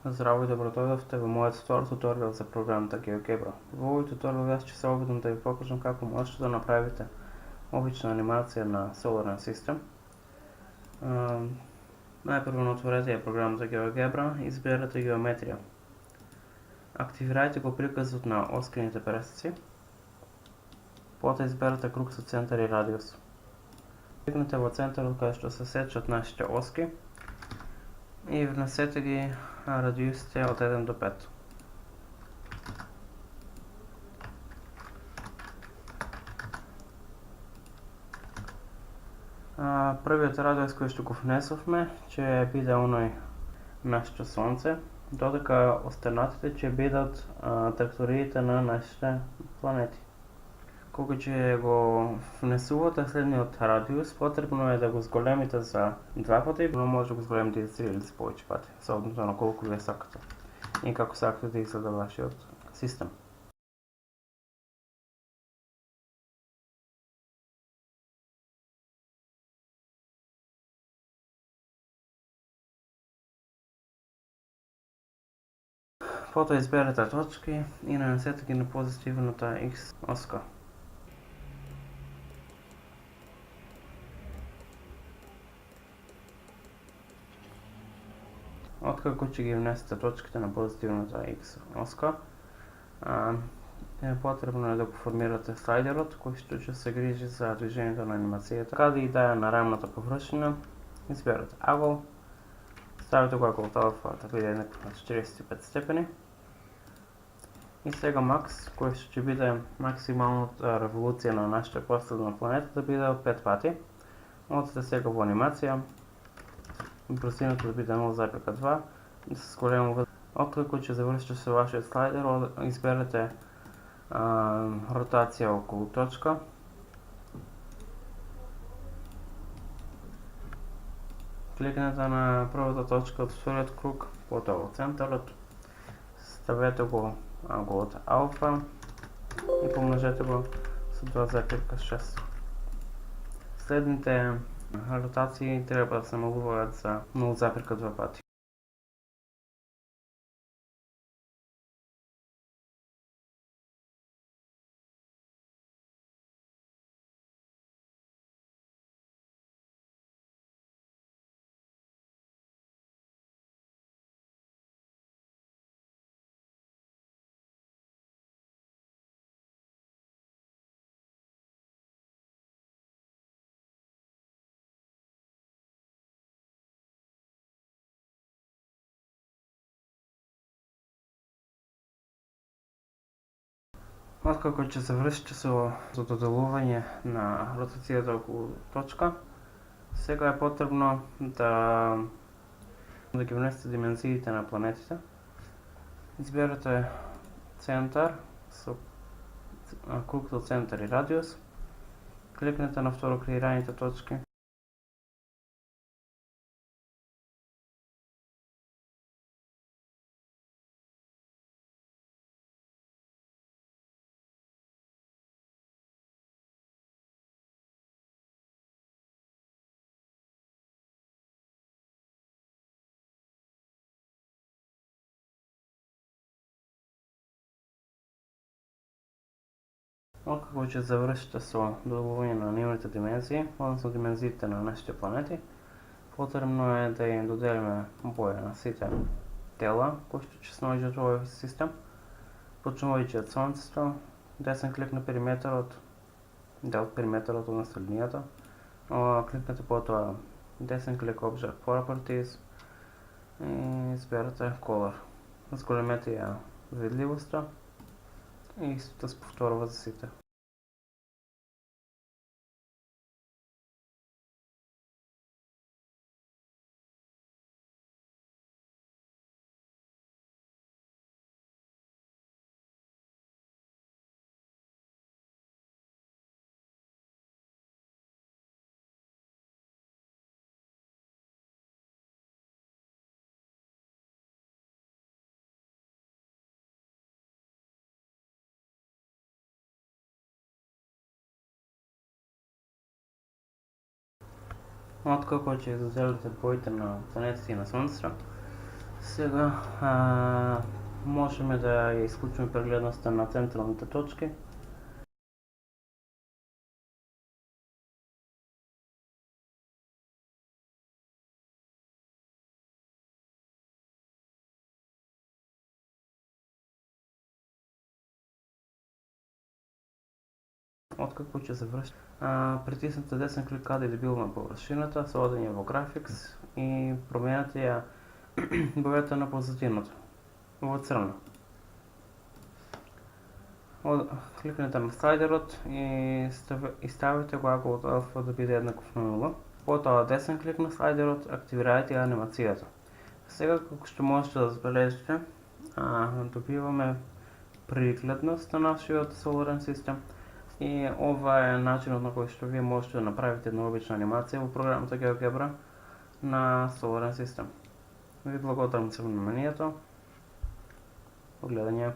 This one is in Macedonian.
Здраво и добро дойдохте в моят втор туториал за програмата GeoGebra. В овој туториал аз ќе се обидам да ви покажам како можете да направите обична анимација на соларен систем. Најпрво отворете ја програмата GeoGebra и изберете геометрија. Активирајте го приказот на оскрините пресеци. Потоа изберете круг со центар и радиус. Кликнете во центарот каде што се сечат нашите оски и внесете ги радиусите од 1 до 5. Првиот радиус кој што го внесовме ќе биде оној нашето сонце, додека останатите ќе бидат траекториите на нашите планети. Кога ќе го внесувате следниот радиус, потребно е да го зголемите за 2 пати, но може да го зголемите и за 3 или за повеќе пати, соодветно на колку вие сакате и како сакате да изгледа вашиот систем. Потоа изберете точки и нанесете ги на позитивната X оска. Откако ќе ги внесете точките на позитивната X оска, потребно е да го формирате слайдерот, кој што ќе се грижи за движењето на анимацијата. Каде и да е на рамната површина, изберете агол, ставите го агол алфа да биде на 45 степени. И сега макс, кој што ќе биде максималната револуција на нашата последна планета, да биде од 5 пати. Одете сега во анимација, брзината да биде 0,2, да се зголемува. Откако ќе завршите со вашиот слайдер, изберете ротација околу точка. Кликнете на првата точка од вториот круг, потоа во центарот, ставете го аголот алфа и помножете го со 2,6. Следните ротации треба да се намалуваат за 0,2 пати. Откако ќе завршите со доделување на ротацијата околу точка, сега е потребно да ги внесете димензиите на планетите. Изберете центар со круг со центар и радиус. Кликнете на второ креираните точки. Откако ќе завршите со доделување на нивните димензии, односно димензиите на нашите планети, потребно е да им доделиме боја на сите тела кои што ќе се наоѓаат во овој систем. Почнувајќи од сонцето, десен клик на периметарот, дел периметарот односно линијата, кликнете потоа десен клик Object Properties и изберете Color. Зголемете ја видливоста и истото се повторува за сите. Откако ќе изоделите боите на планетите и на Слънцето, сега можеме да ја исклучиме прегледноста на централните точки. Откако ќе се врши, притиснете десен клик каде да било на површината, се оди во Graphics и променете ја бојата на позадината во црно. Кликнете на слайдерот и ставите го аголот алфа да биде еднаков на 0. Потоа десен клик на слайдерот, активирајте анимацијата. Сега како што можете да забележите, добиваме прегледност на нашиот соларен систем и ова е начинот на кој што вие можете да направите една обична анимација во програмата GeoGebra на соларен систем. Ви благодарам за вниманието. До гледање.